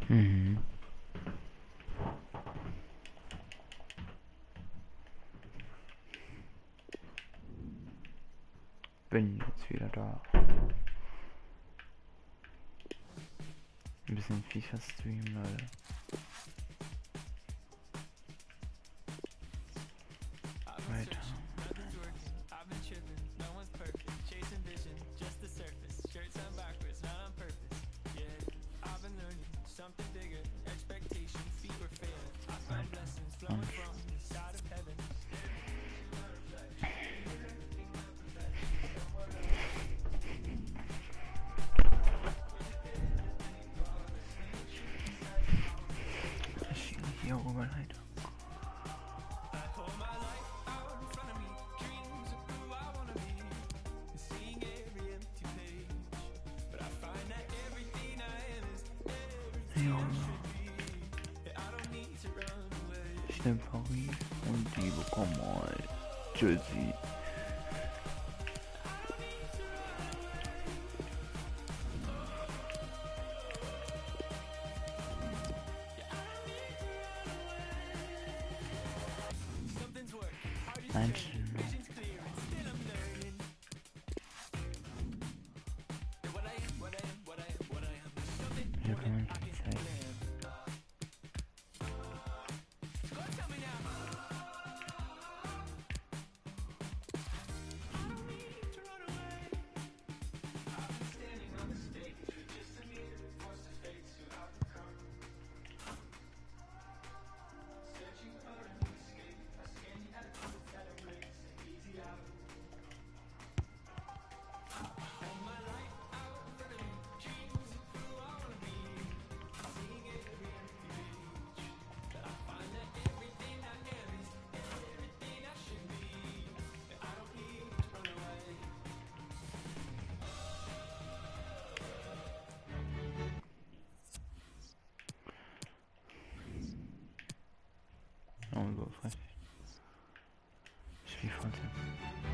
Mhm. Bin jetzt wieder da. Ein bisschen Fifa streamen, Leute. Weiter. Hier rüber leider. Ja. Ich nehme Paris und die bekommen mal Chelsea. Hier kann man zeigen.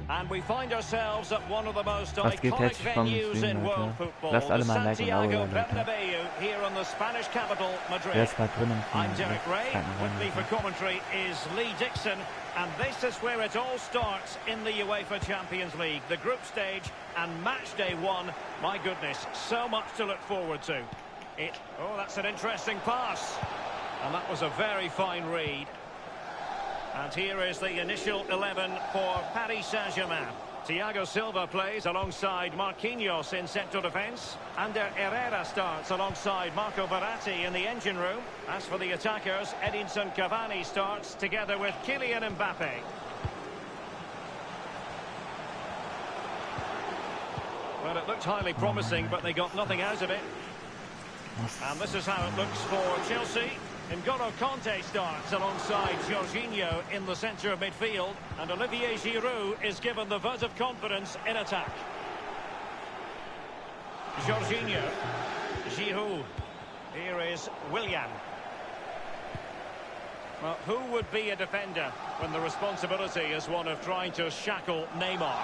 And we find ourselves at one of the most iconic venues in world football, Lasst alle the mal ein Like und ein Abo Santiago da, Leute. Bernabeu, here on the Spanish capital, Madrid. Wer ist gerade drin im I'm Derek Ray, with me for Team? commentary is Lee Dixon, and this is where it all starts in the UEFA Champions League, the group stage and match day one. My goodness, so much to look forward to. Oh, that's an interesting pass, and that was a very fine read. And here is the initial 11 for Paris Saint-Germain. Thiago Silva plays alongside Marquinhos in central defence. Ander Herrera starts alongside Marco Verratti in the engine room. As for the attackers, Edinson Cavani starts together with Kylian Mbappe. Well, it looked highly promising, but they got nothing out of it. And this is how it looks for Chelsea. N'Golo Kanté starts alongside Jorginho in the centre of midfield, and Olivier Giroud is given the vote of confidence in attack. Jorginho, Giroud, here is Willian. Well, who would be a defender when the responsibility is one of trying to shackle Neymar?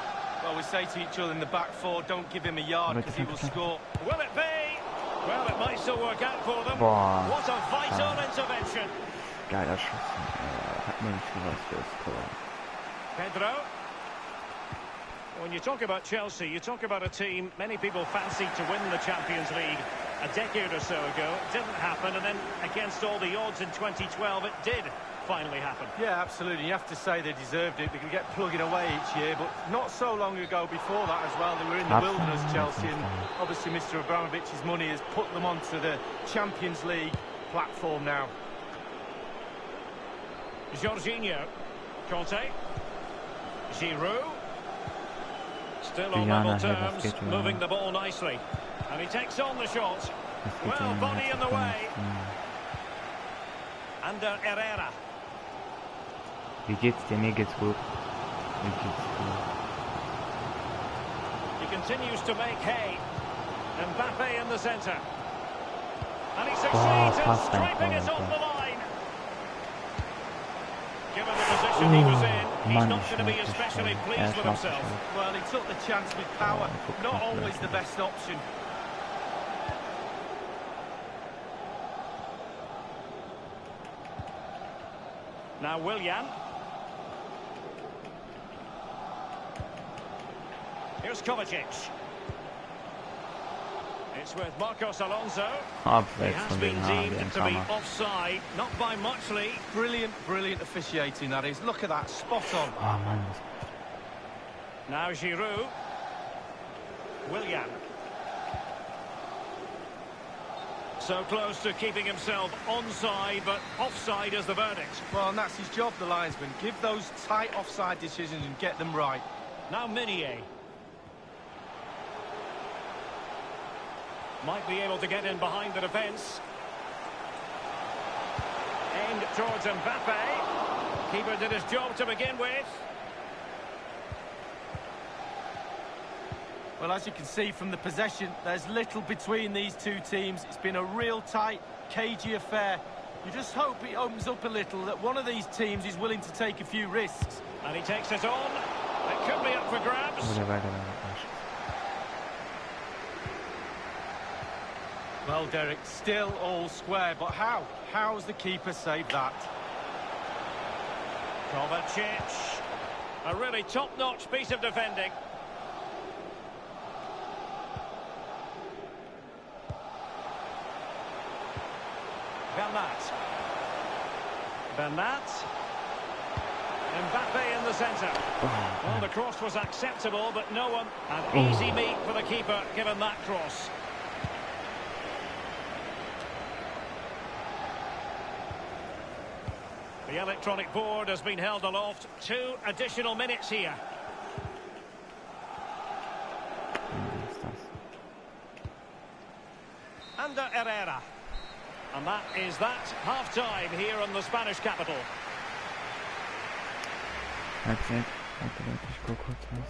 Well, we say to each other in the back four, don't give him a yard because he will score. Will it be? Well, it might still work out for them. Boah. What a vital intervention. Geiler Schuss. Hat mir nicht gewusst, wer ist Tor. Pedro. When you talk about Chelsea, you talk about a team many people fancied to win the Champions League a decade or so ago. It didn't happen, and then against all the odds in 2012, it did finally happen. Yeah, absolutely. You have to say they deserved it. They could get plugging away each year, but not so long ago before that as well. They were in the wilderness, Chelsea, and obviously Mr. Abramovich's money has put them onto the Champions League platform now. Jorginho, Kanté, Giroud, still on level terms, moving the ball nicely, and he takes on the shot. Well, body in the way. Ander Herrera. Wie geht's dir? Mir geht's gut. Mir geht's gut. He continues to make hay. Mbappe in the centre. And he succeeds in striping it off the line. Given the position he was in, he's not going to be especially pleased with himself. Well, he took the chance with power. Not always the best option. Now Willian. Here's Kovacic. It's with Marcos Alonso. He Abseits has von been den Haaren, deemed den to be Kammer. offside, not by much, Lee. Brilliant, brilliant officiating, that is. Look at that, spot on. Oh Mann. Now Giroud. Willian. So close to keeping himself onside, but offside is the verdict. Well, and that's his job, the linesman. Give those tight offside decisions and get them right. Now Meunier. Might be able to get in behind the defence. Aimed towards Mbappe. Keeper did his job to begin with. Well, as you can see from the possession, there's little between these two teams. It's been a real tight, cagey affair. You just hope it opens up a little, that one of these teams is willing to take a few risks. And he takes it on. It could be up for grabs. Oder weiter. Well, Derek, still all square, but how? How's the keeper saved that? Kovacic. A really top-notch piece of defending. Bernat. Mbappe in the centre. Well, the cross was acceptable, but no one. An easy meet for the keeper, given that cross. The electronic board has been held aloft. 2 additional minutes here. Under Herrera. And that is that. Half-time here in the Spanish capital. Halbzeit. Warte Leute, ich guck kurz was.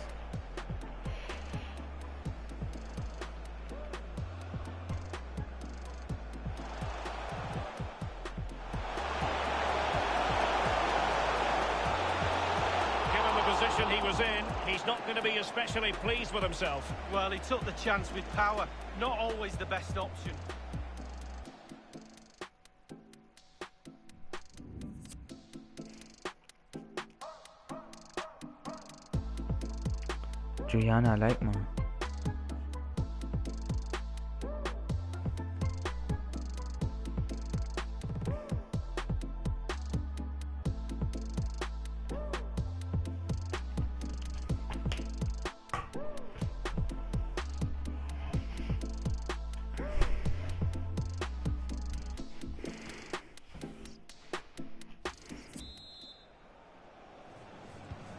Given the position he was in, he's not going to be especially pleased with himself. Well, he took the chance with power. Not always the best option. Juliana, like mal.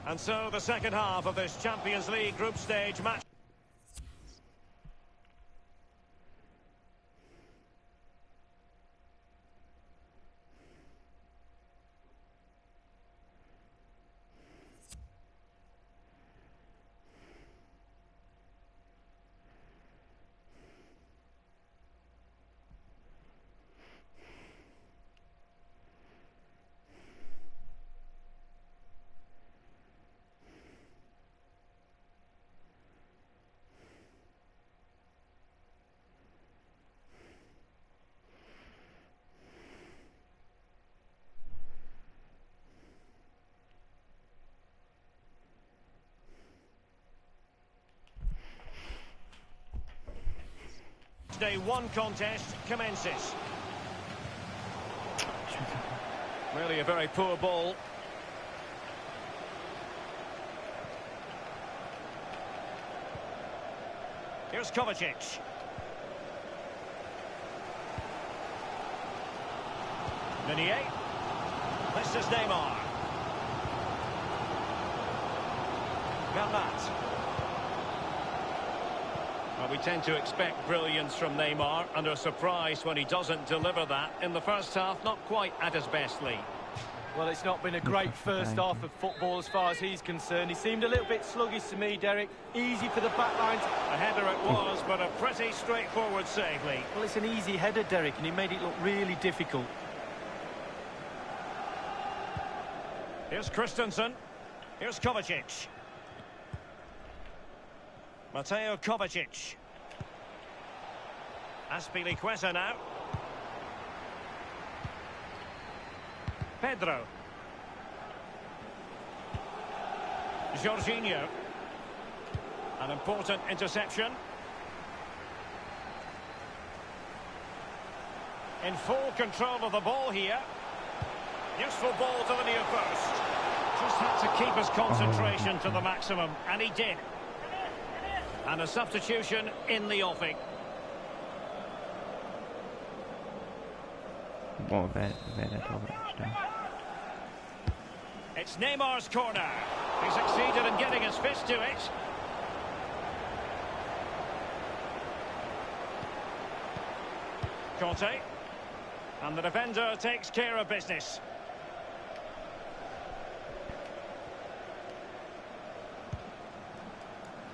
And so the second half of this Champions League group stage match. Day 1 contest commences. Really a very poor ball. Here's Kovacic. Meunier. This is Neymar. Bernat. Well, we tend to expect brilliance from Neymar, and are surprised when he doesn't deliver that. In the first half, not quite at his best, Lee. Well, it's not been a great first half of football as far as he's concerned. He seemed a little bit sluggish to me, Derek. Easy for the back line. A header it was, but a pretty straightforward save, Lee. Well, it's an easy header, Derek, and he made it look really difficult. Here's Christensen. Here's Kovacic. Mateo Kovacic. Azpilicueta now. Pedro. Jorginho. An important interception. In full control of the ball here. Useful ball to the near post. Just had to keep his concentration to the maximum, and he did. And a substitution in the offing. Boah, wer der Torwart? It's Neymar's corner. He succeeded in getting his fist to it. Conte. And the defender takes care of business.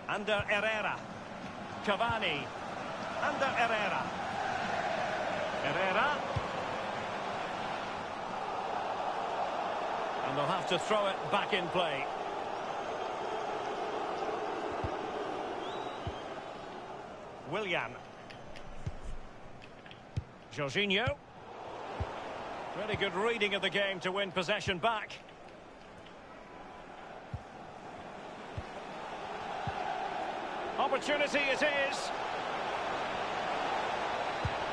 Under Herrera. Cavani. Under Herrera. Herrera. And they'll have to throw it back in play. Willian. Jorginho. Really good reading of the game to win possession back. Opportunity it is.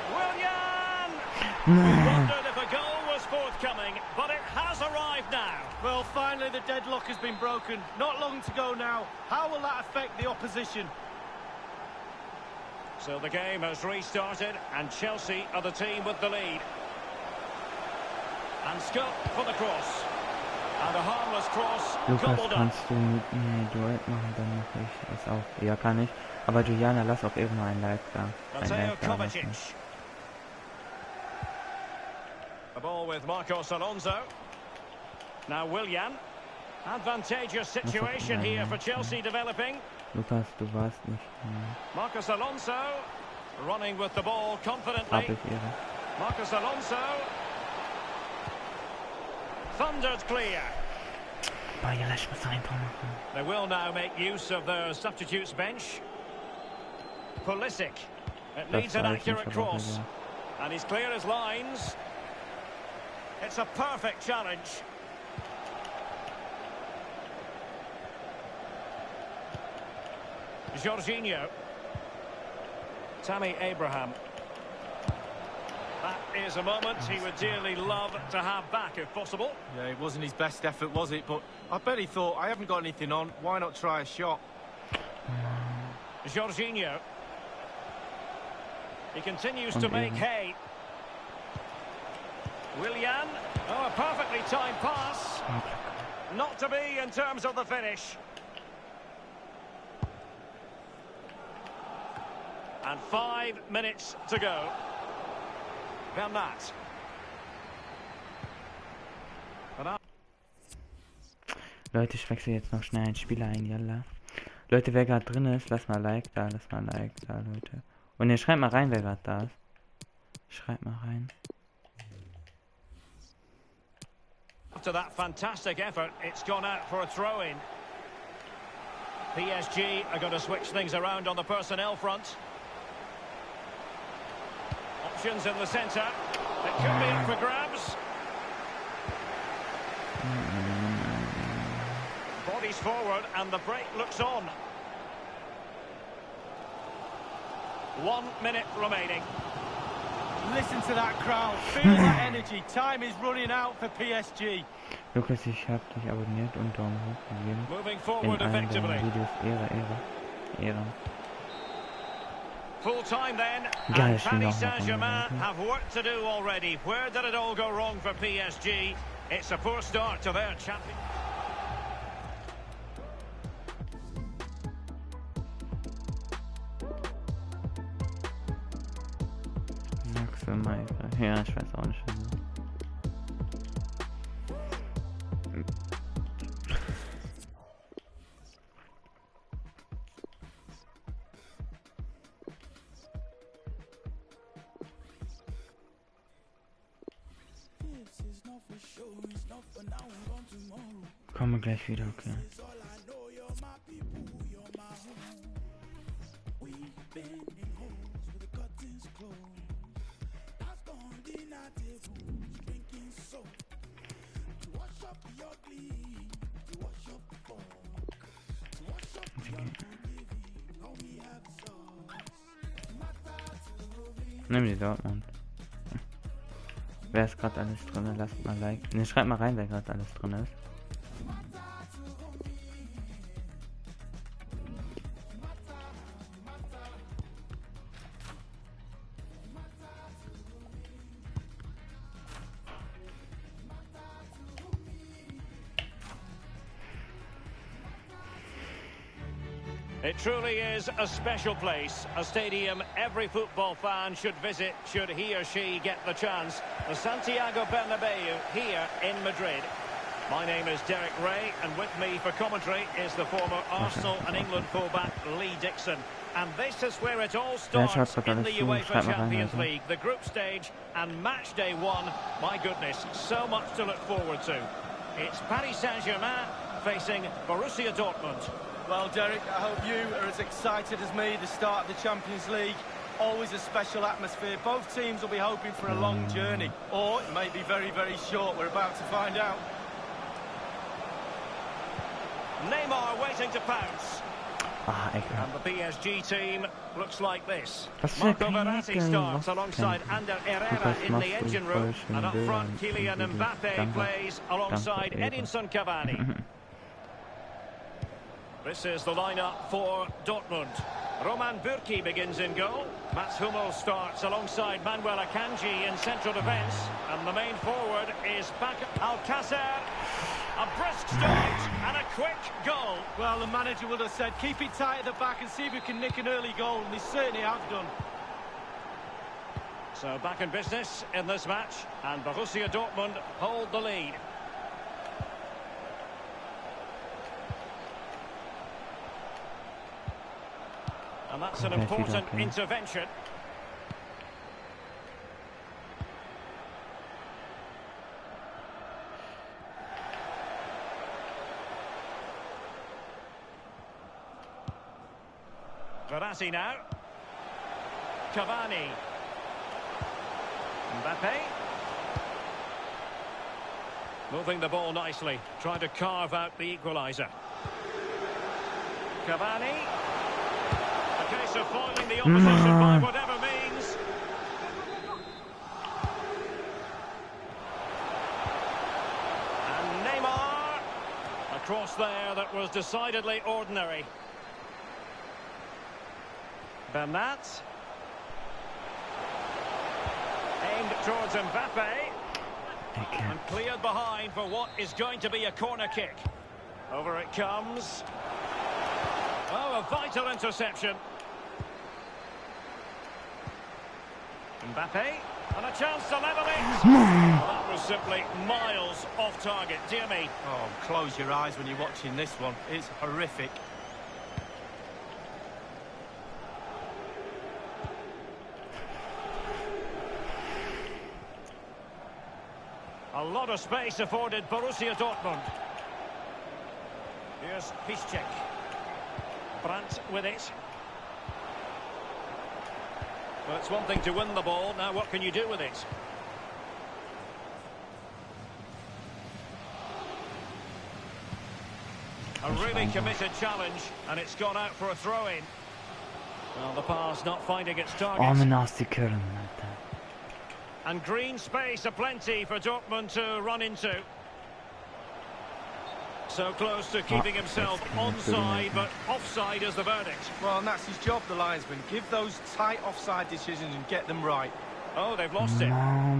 Willian! We wondered if a goal was forthcoming, but it has arrived now. Well, finally the deadlock has been broken. Not long to go now. How will that affect the opposition? So the game has restarted, and Chelsea are the team with the lead. And scope for the cross. And a harmless cross. Lukas, kannst du mit mir ein Duett machen, dann mache ich es auch. Ja, kann ich. Aber Juliana, lass auch eben mal ein Like da. Ein Like da lassen. A ball with Marcos Alonso. Now Willian. Advantageous situation here for Chelsea developing. Lukas, du warst nicht. Marcos Alonso running with the ball confidently. Hab ich ihre. Marcos Alonso. Thundered clear. Boah, ja, lass mich ein Tor machen. They will now make use of their substitutes bench. Pulisic. It needs an accurate cross. And he's clear as lines. It's a perfect challenge. Jorginho. Tammy Abraham. That is a moment he would dearly love to have back if possible. Yeah, it wasn't his best effort, was it? But I bet he thought, I haven't got anything on, why not try a shot? Jorginho. He continues to make hay. Willian. Oh, a perfectly timed pass. Not to be in terms of the finish. And 5 minutes to go. Bernat. Leute, ich wechsle jetzt noch schnell einen Spieler ein, yalla. Leute, wer gerade drin ist, lasst mal Like da, Leute. Und ihr schreibt mal rein, wer gerade da ist. Schreibt mal rein. After that fantastic effort, it's gone out for a throw-in. PSG are going to switch things around on the personnel front. Options in the centre. It could be up for grabs. Bodies forward and the break looks on. 1 minute remaining. Listen to that crowd. Feel that energy. Time is running out for PSG. Lukas, ich hab dich abonniert und Daumen hoch gegeben. Moving In forward allen effectively. deinen Videos. Ehre. Full time then, Geil, and Paris Saint-Germain have work to do already. Where did it all go wrong for PSG? It's a poor start to their champion. Max für Meister. Ja, ich weiß auch nicht. Komme gleich wieder, okay. Nimm die Dortmund. Wer ist gerade alles drin? Lasst mal Like. Ne, schreibt mal rein, wer gerade alles drin ist. It truly is a special place, a stadium every football fan should visit should he or she get the chance. The Santiago Bernabeu here in Madrid. My name is Derek Ray, and with me for commentary is the former Arsenal and England fullback Lee Dixon. And this is where it all starts in the UEFA Champions League, the group stage and match day 1. My goodness, so much to look forward to. It's Paris Saint-Germain facing Borussia Dortmund. Well, Derek, I hope you are as excited as me. The start of the Champions League, always a special atmosphere. Both teams will be hoping for a long journey, or it may be very, very short. We're about to find out. Neymar waiting to pounce. And the PSG team looks like this. Marco Verratti starts alongside Ander Herrera in the engine room, and up front Kylian Mbappe plays alongside Edinson Cavani. This is the lineup for Dortmund. Roman Bürki begins in goal. Mats Hummels starts alongside Manuel Akanji in central defence. And the main forward is Alcácer. A brisk start and a quick goal. Well, the manager would have said, keep it tight at the back and see if we can nick an early goal. And they certainly have done. So back in business in this match. And Borussia Dortmund hold the lead. And that's an important intervention. Verratti now. Cavani. Mbappe. Moving the ball nicely, trying to carve out the equaliser. Cavani. A case of foiling the opposition by whatever means. And Neymar. A cross there that was decidedly ordinary. Bernat. Aimed towards Mbappe. And cleared behind for what is going to be a corner kick. Over it comes. Oh, a vital interception. Mbappe, and a chance to level it. Well, that was simply miles off target, dear me. Oh, close your eyes when you're watching this one. It's horrific. A lot of space afforded Borussia Dortmund. Here's Piszczek. Brandt with it. Well, it's one thing to win the ball, now what can you do with it? A really committed challenge, and it's gone out for a throw-in. Well, the pass not finding its target. And green space aplenty for Dortmund to run into. So close to keeping himself onside, but offside is the verdict. Well, and that's his job, the linesman. Give those tight offside decisions and get them right. Oh, they've lost it.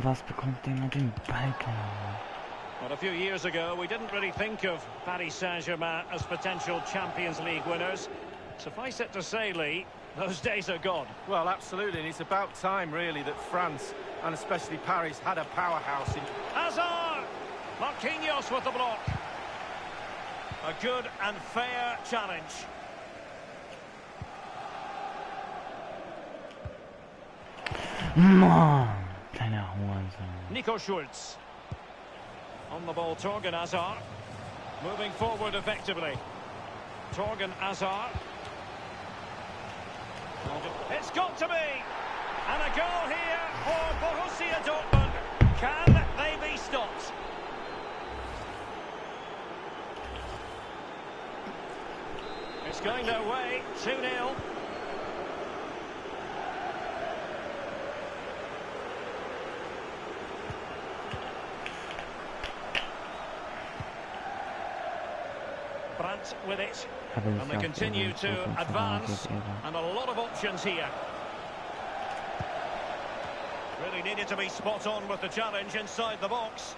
Was bekommt der mit dem Ball? Well, a few years ago, we didn't really think of Paris Saint-Germain as potential Champions League winners. Suffice it to say, Lee, those days are gone. Well, absolutely, and it's about time, really, that France, and especially Paris, had a powerhouse in... Hazard! Marquinhos with the block. A good and fair challenge. Nico Schulz. On the ball, Torgan Hazard. Moving forward effectively. Torgan Hazard. It's got to be! And a goal here for Borussia Dortmund. Can they be stopped? It's going their way, 2-0. Brandt with it. And they continue to advance. And a lot of options here. Really needed to be spot on with the challenge inside the box.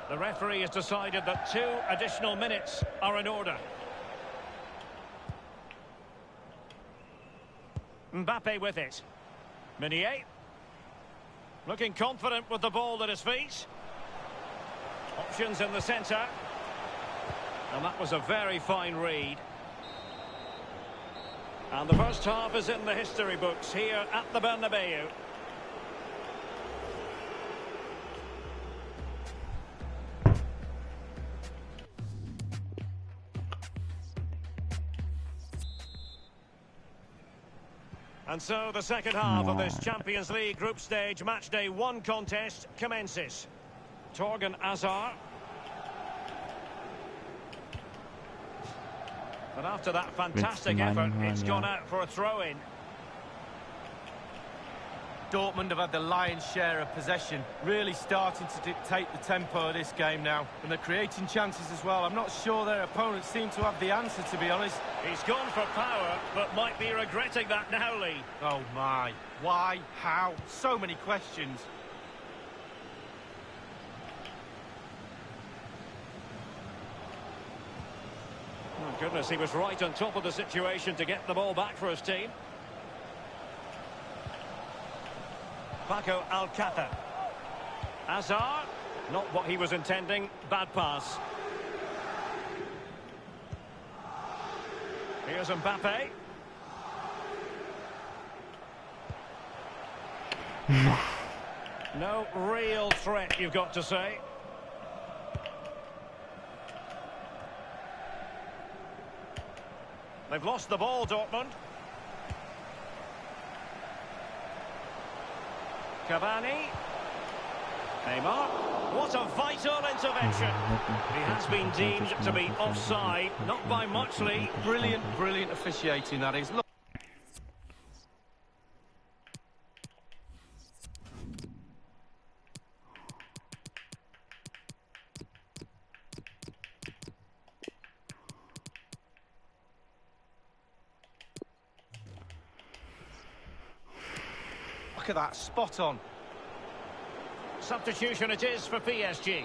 The referee has decided that 2 additional minutes are in order. Mbappe with it. Meunier. Looking confident with the ball at his feet. Options in the centre. And that was a very fine read. And the first half is in the history books here at the Bernabeu. And so the second half of this Champions League group stage matchday 1 contest commences. Torgan Hazard. But after that fantastic effort, it's gone out for a throw-in. Dortmund have had the lion's share of possession, really starting to dictate the tempo of this game now. And they're creating chances as well. I'm not sure their opponents seem to have the answer, to be honest. He's gone for power, but might be regretting that now, Lee. Oh my, why, how, so many questions. Oh, goodness, he was right on top of the situation to get the ball back for his team. Paco Alcácer. Hazard, not what he was intending, bad pass. Here's Mbappe. No real threat, you've got to say. They've lost the ball, Dortmund. Cavani. Neymar. What a vital intervention. He has been deemed to be offside, not by much, Lee. Brilliant, brilliant officiating, that is. Look. Look at that, spot on. Substitution it is for PSG.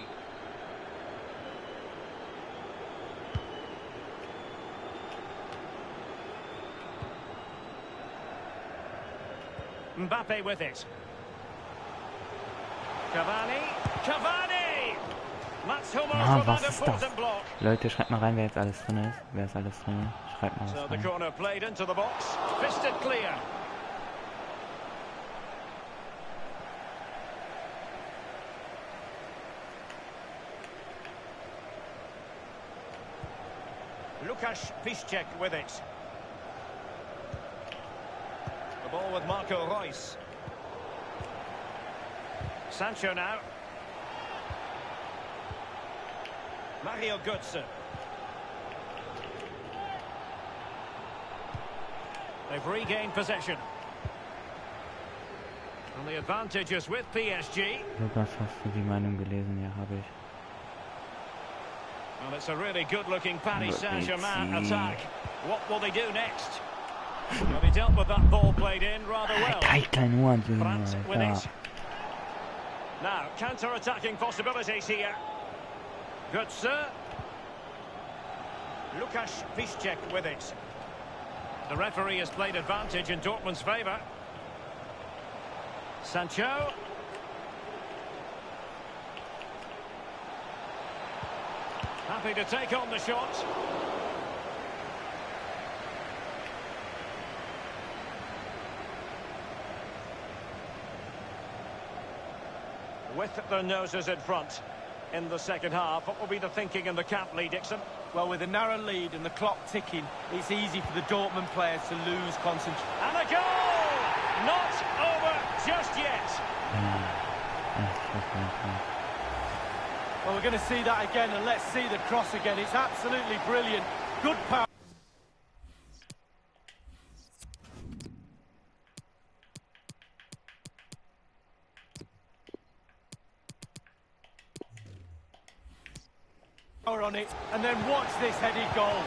Mbappe with it. Cavani. Cavani! Mats Hummels with that important block. Leute, schreibt mal rein, wer jetzt alles drin ist. Wer ist alles drin? Schreibt mal was So the rein. corner played into the box. Fisted clear. Lukas Piszczek with it. The ball with Marco Reus. Sancho now. Mario Götze. They've regained possession. And the advantage is with PSG. Lukas, hast du die Meinung gelesen? Ja, habe ich. And it's a really good-looking Paris Saint-Germain attack. What will they do next? Well, they dealt with that ball played in rather well. Brandt with it. Now, counter-attacking possibilities here. Götze. Lukas Piszczek with it. The referee has played advantage in Dortmund's favour. Sancho. Happy to take on the shot. With their noses in front in the second half, what will be the thinking in the camp, Lee Dixon? Well, with a narrow lead and the clock ticking, it's easy for the Dortmund players to lose concentration. And a goal! Not over just yet. Well, we're going to see that again, and let's see the cross again. It's absolutely brilliant. Good power. On it, and then watch this headed goal.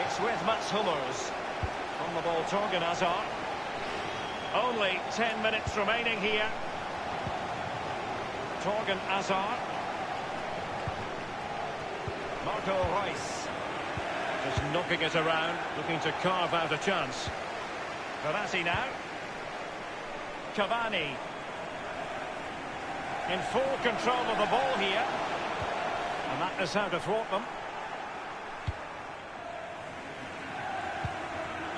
It's with Mats Hummels. On the ball, Torgan Hazard. Only 10 minutes remaining here. Torgan Hazard. Marco Reus. Just knocking it around, looking to carve out a chance. Verratti now. Cavani. In full control of the ball here. And that is how to thwart them.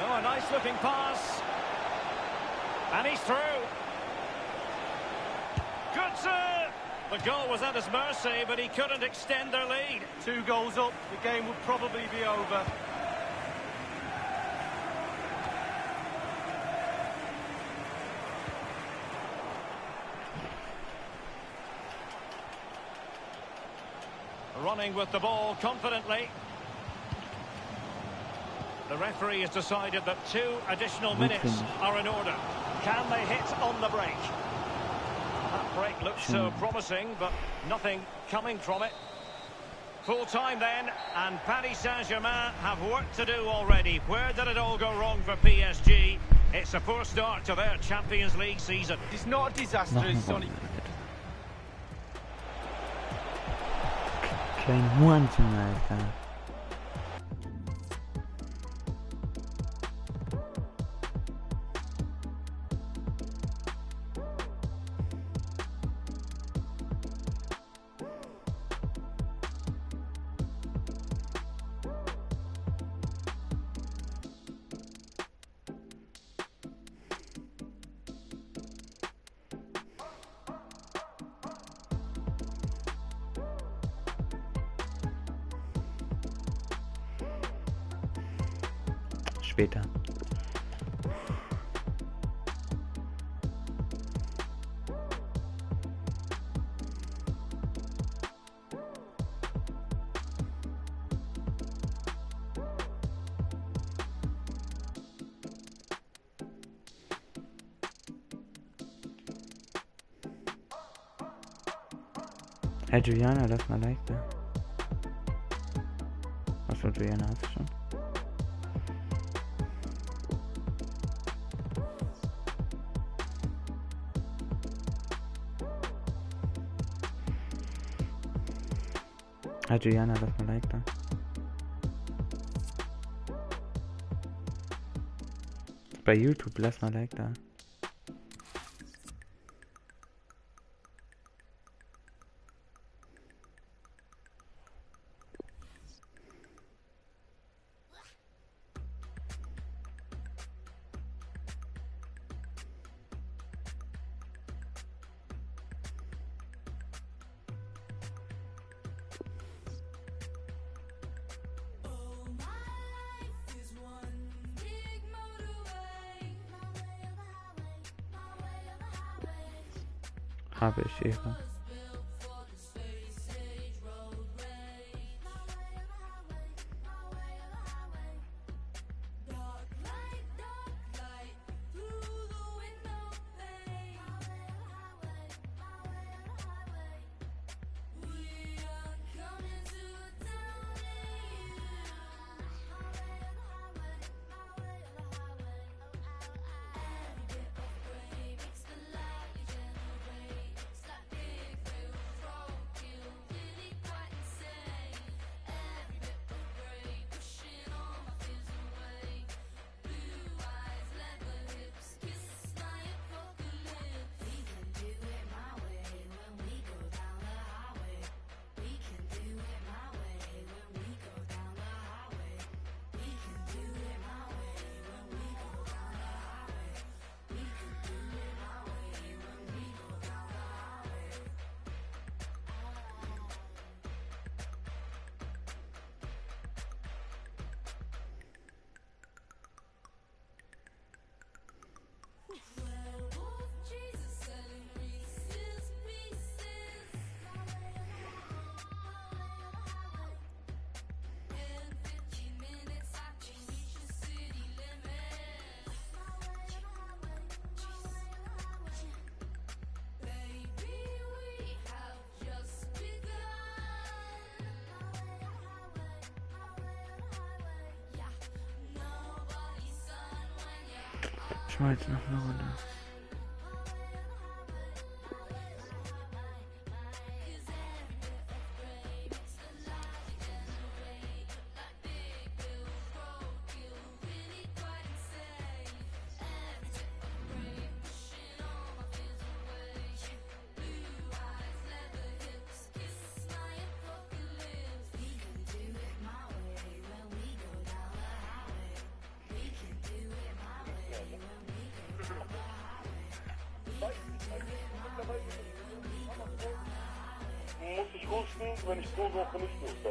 Oh, a nice looking pass. And he's through. Good serve. The goal was at his mercy, but he couldn't extend their lead. 2 goals up, the game would probably be over. Running with the ball confidently. The referee has decided that 2 additional minutes are in order. Can they hit on the break? That break looks so promising, but nothing coming from it. Full time then, and Paris Saint-Germain have work to do already. Where did it all go wrong for PSG? It's a poor start to their Champions League season. It's not a disaster, it's Sonny. Klein Hurensohn, Alter. Später. Hey Juliana, lass mal Like da. Achso, Juliana hast du schon. Hey Juliana, lass mal Like da. Bei YouTube, lass mal Like da. Habe ich Ehre. Ich mach jetzt noch eine Runde. Muss ich husten, wenn ich so suche, nicht husten.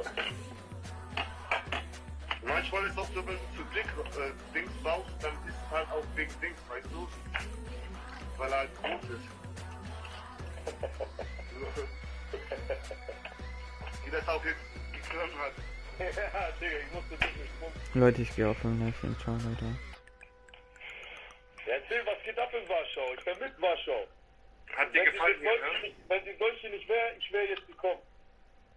Manchmal ist auch so, wenn du zu Dings brauchst, dann ist es halt auch wegen Dings, weißt du? Weil er halt groß ist. Wie das auch jetzt geklappt hat. Ja, Digga, ich musste dich nicht gucken. Leute, ich gehe auf ein Nervchen. Ciao, Leute. Erzähl, was geht ab in Warschau? Ich bin mit Warschau. Hat dir Wenn gefallen hier, ne? Wenn die Deutsche nicht wäre, ich wäre jetzt gekommen.